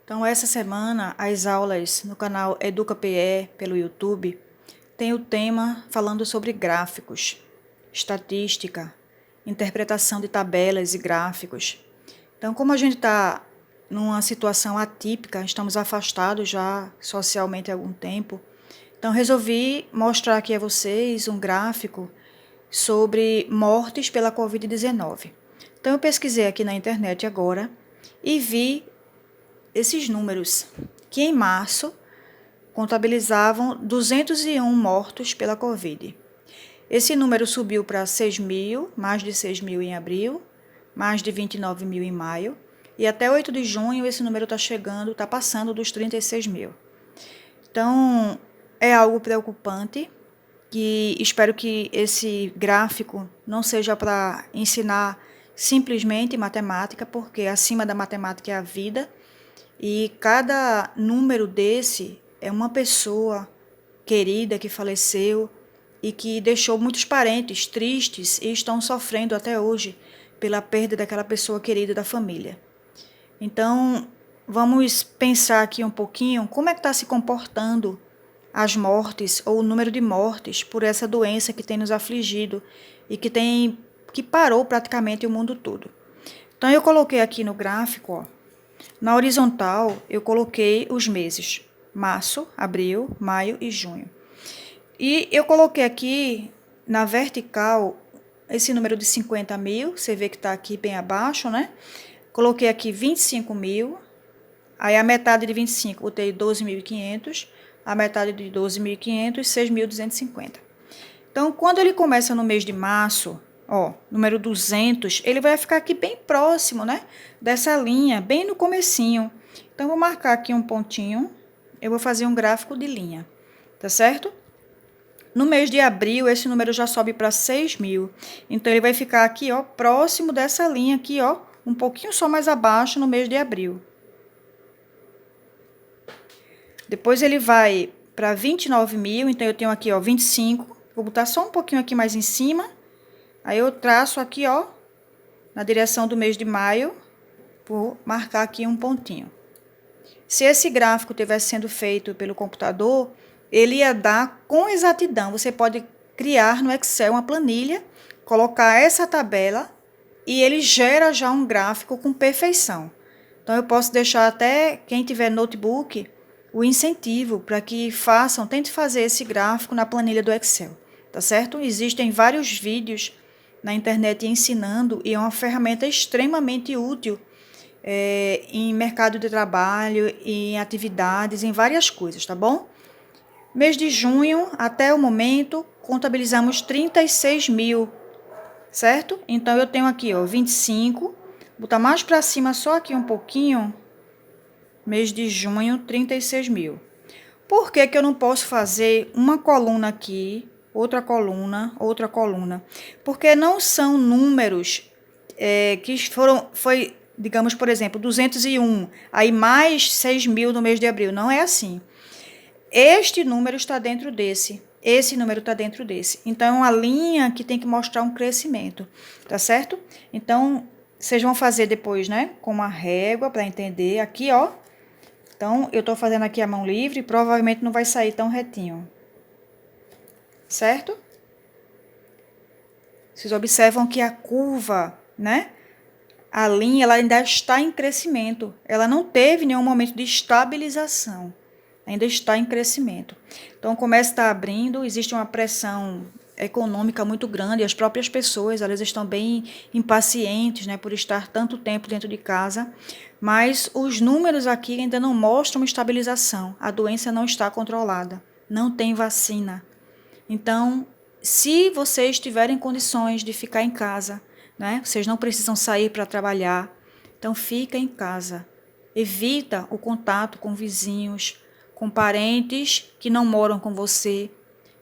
Então, essa semana, as aulas no canal EducaPE pelo YouTube têm o tema falando sobre gráficos, estatística, interpretação de tabelas e gráficos. Então, como a gente está numa situação atípica, estamos afastados já socialmente há algum tempo, então resolvi mostrar aqui a vocês um gráfico sobre mortes pela Covid-19. Então, eu pesquisei aqui na internet agora e vi esses números, que em março contabilizavam 201 mortos pela Covid. Esse número subiu para 6 mil, mais de 6 mil em abril, mais de 29 mil em maio, e até 8 de junho esse número está passando dos 36 mil. Então, é algo preocupante, que espero que esse gráfico não seja para ensinar simplesmente matemática, porque acima da matemática é a vida, e cada número desse é uma pessoa querida que faleceu e que deixou muitos parentes tristes e estão sofrendo até hoje pela perda daquela pessoa querida da família. Então, vamos pensar aqui um pouquinho como é que está se comportando as mortes ou o número de mortes por essa doença que tem nos afligido e que parou praticamente o mundo todo. Então, eu coloquei aqui no gráfico, na horizontal, eu coloquei os meses, março, abril, maio e junho. E eu coloquei aqui, na vertical, esse número de 50 mil, você vê que está aqui bem abaixo, né? Coloquei aqui 25 mil, aí a metade de 25 botei 12.500, a metade de 12.500, 6.250. Então, quando ele começa no mês de março, número 200, ele vai ficar aqui bem próximo, né, dessa linha, bem no comecinho. Então, vou marcar aqui um pontinho, eu vou fazer um gráfico de linha, tá certo? No mês de abril, esse número já sobe para 6 mil. Então, ele vai ficar aqui, próximo dessa linha aqui, um pouquinho só mais abaixo no mês de abril. Depois, ele vai para 29 mil, então eu tenho aqui, 25. Vou botar só um pouquinho aqui mais em cima. Aí eu traço aqui, na direção do mês de maio, vou marcar aqui um pontinho. Se esse gráfico tivesse sendo feito pelo computador, ele ia dar com exatidão. Você pode criar no Excel uma planilha, colocar essa tabela e ele gera já um gráfico com perfeição. Então, eu posso deixar até quem tiver notebook o incentivo para que tente fazer esse gráfico na planilha do Excel, tá certo? Existem vários vídeos na internet ensinando e é uma ferramenta extremamente útil em mercado de trabalho, em atividades, em várias coisas, tá bom? Mês de junho, até o momento, contabilizamos 36 mil, certo? Então, eu tenho aqui, 25, vou botar mais para cima só aqui um pouquinho, mês de junho, 36 mil. Por que que eu não posso fazer uma coluna aqui, outra coluna, outra coluna? Porque não são números digamos, por exemplo, 201, aí mais 6 mil no mês de abril. Não é assim. Este número está dentro desse. Esse número está dentro desse. Então, é uma linha que tem que mostrar um crescimento, tá certo? Então, vocês vão fazer depois, né, com uma régua para entender. Aqui, Então, eu estou fazendo aqui a mão livre, provavelmente não vai sair tão retinho. Certo? Vocês observam que a curva, né? A linha, ela ainda está em crescimento. Ela não teve nenhum momento de estabilização. Ainda está em crescimento. Então, o comércio está abrindo, existe uma pressão econômica muito grande, as próprias pessoas, elas estão bem impacientes, né, por estar tanto tempo dentro de casa, mas os números aqui ainda não mostram estabilização, a doença não está controlada, não tem vacina. Então, se vocês tiverem condições de ficar em casa, né, vocês não precisam sair para trabalhar, então fica em casa, evita o contato com vizinhos, com parentes que não moram com você.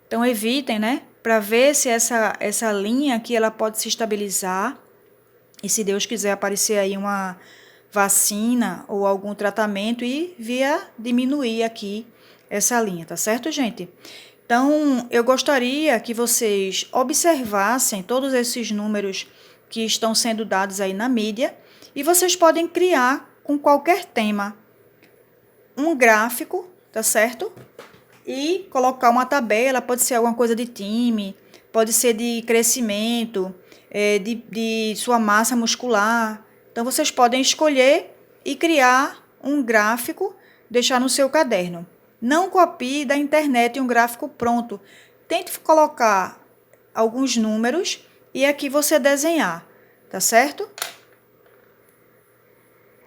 Então, evitem, né? Para ver se essa linha aqui ela pode se estabilizar. E se Deus quiser aparecer aí uma vacina ou algum tratamento e diminuir aqui essa linha, tá certo, gente? Então, eu gostaria que vocês observassem todos esses números que estão sendo dados aí na mídia e vocês podem criar com qualquer tema. um gráfico, tá certo? E colocar uma tabela, pode ser alguma coisa de time, pode ser de crescimento, de sua massa muscular. Então, vocês podem escolher e criar um gráfico, deixar no seu caderno. Não copie da internet um gráfico pronto. Tente colocar alguns números e aqui você desenhar, tá certo?